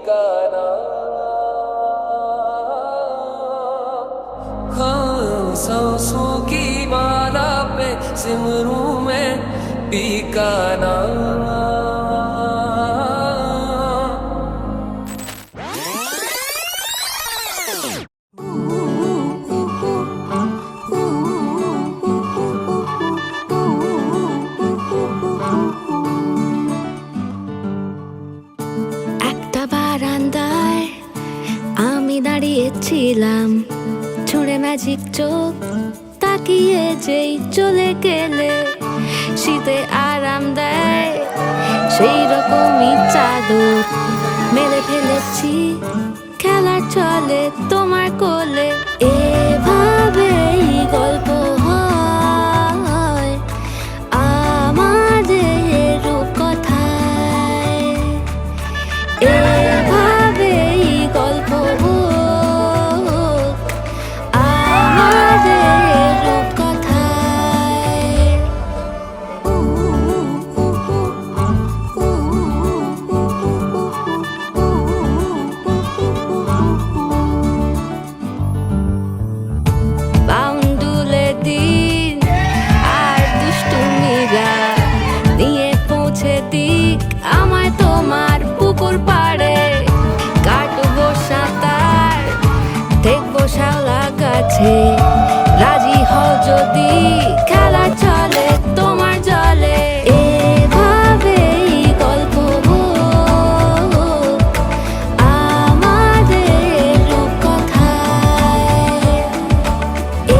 ठिकाना। हाँ, सांसों की माला पे सिमरूं मैं ठिकाना। একটা বারান্দায় আমি দাঁড়িয়েছিলাম, ছুঁড়ে ম্যাজিক চোখ তাকিয়ে যেই চলে গেলে শীতে আরাম দেয় সেই রকমই চাদর মেলে ফেলেছি, খেলা চলে তোমার কোলে। এভাবেই গল্প হয় আমাদের রূপকথায়, এভাবেই গল্প হোক আমাদের রূপকথায়। বাউন্ডুলে দিন আর দুষ্টুমিরা নিয়ে পৌঁছে দিক আমায় তোমার পুকুর পাড়ে। কাটবো সাঁতার, দেখবো শাওলা গাছে, রাজি হও যদি খেলা চলে তোমার জলে। এভাবেই গল্প হোক আমাদের রূপকথায়,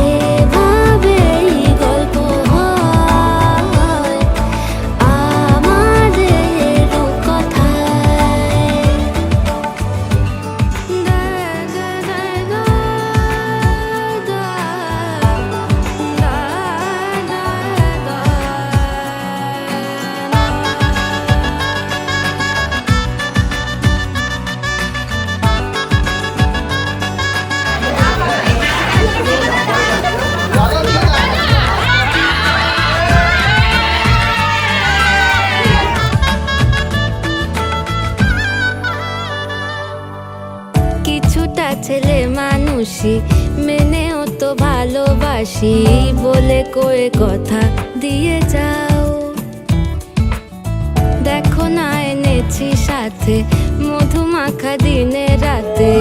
এভাবেই গল্প হয় আমাদের রূপকথায়। কিছুটা ছেলে মানুষই মেনেও তো ভালোবাসি, বলে কয়ে কথা দিয়ে যাও। দেখো না এনেছি সাথে মধুমাখা দিনে রাতে।